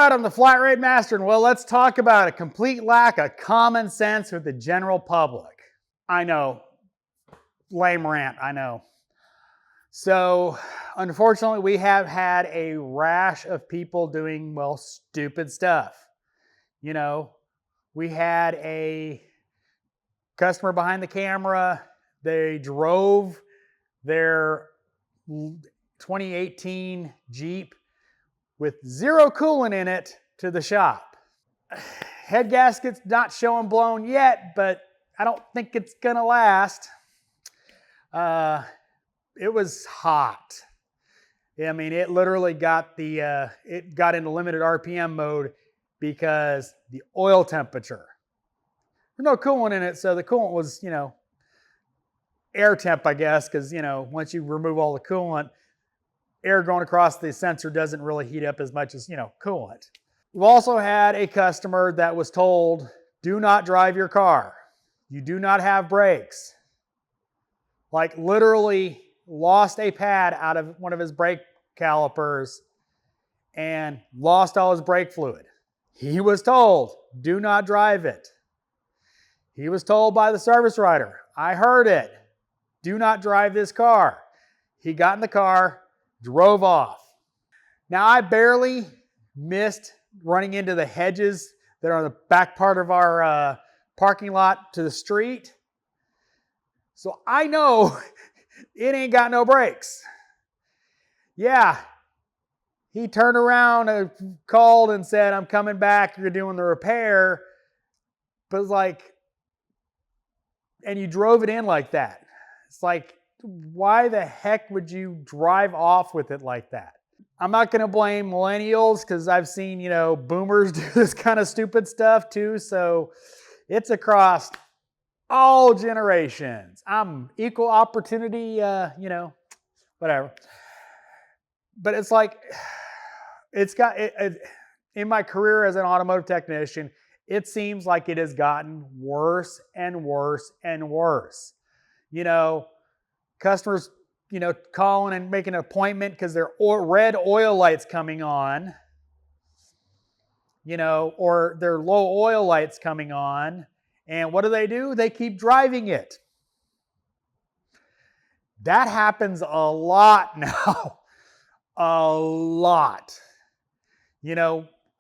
what? I'm the Flat Rate Master, and well, let's talk about a complete lack of common sense with the general public. I know, lame rant, I know. So, unfortunately, we have had a rash of people doing, well, stupid stuff. You know, we had a customer behind the camera. They drove their 2018 Jeep with zero coolant in it to the shop. Head gasket's not showing blown yet, but I don't think it's gonna last. It was hot. I mean, it literally got it got into limited RPM mode because the oil temperature. There's no coolant in it, so the coolant was, air temp, I guess, because, once you remove all the coolant, air going across the sensor doesn't really heat up as much as, coolant. We've also had a customer that was told, do not drive your car. You do not have brakes. Like literally lost a pad out of one of his brake calipers and lost all his brake fluid. He was told, do not drive it. He was told by the service writer, I heard it. Do not drive this car. He got in the car, drove off. Now, I barely missed running into the hedges that are on the back part of our parking lot to the street. So I know it ain't got no brakes. Yeah, he turned around and called and said, I'm coming back, you're doing the repair. But it's like, and you drove it in like that. It's like, why the heck would you drive off with it like that? I'm not going to blame millennials because I've seen, boomers do this kind of stupid stuff too. So it's across all generations. I'm equal opportunity, whatever. But it's like, in my career as an automotive technician, it seems like it has gotten worse and worse and worse. Customers, calling and making an appointment because their red oil light's coming on, or their low oil light's coming on. And what do? They keep driving it. That happens a lot now. A lot.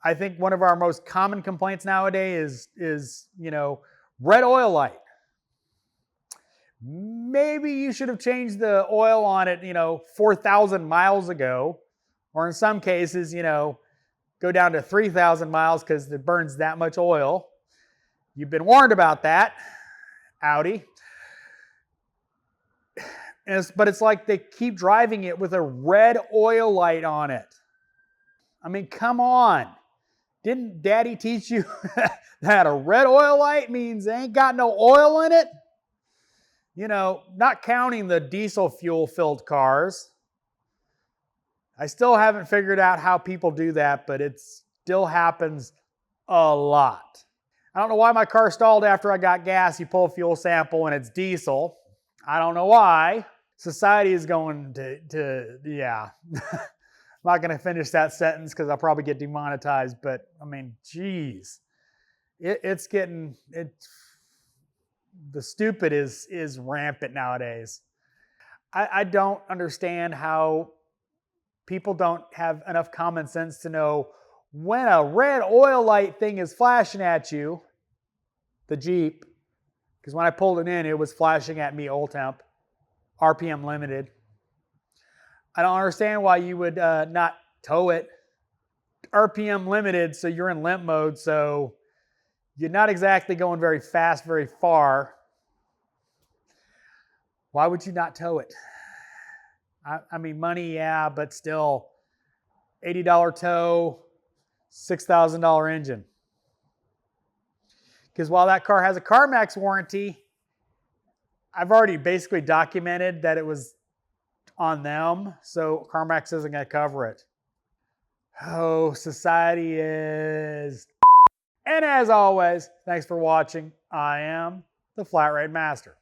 I think one of our most common complaints nowadays is red oil light. Maybe you should have changed the oil on it, 4,000 miles ago. Or in some cases, go down to 3,000 miles because it burns that much oil. You've been warned about that, Audi. But it's like they keep driving it with a red oil light on it. I mean, come on. Didn't Daddy teach you that a red oil light means they ain't got no oil in it? Not counting the diesel fuel filled cars. I still haven't figured out how people do that, but it still happens a lot. I don't know why my car stalled after I got gas. You pull a fuel sample and it's diesel. I don't know why. Society is going yeah. I'm not going to finish that sentence because I'll probably get demonetized, but I mean, geez. The stupid is rampant nowadays. I don't understand how people don't have enough common sense to know when a red oil light thing is flashing at you, the Jeep, because when I pulled it in, it was flashing at me oil temp, RPM limited. I don't understand why you would not tow it. RPM limited, so you're in limp mode, so you're not exactly going very fast, very far. Why would you not tow it? I mean, money, yeah, but still, $80 tow, $6,000 engine. Because while that car has a CarMax warranty, I've already basically documented that it was on them, so CarMax isn't going to cover it. Oh, society is... And as always, thanks for watching. I am the Flat Rate Master.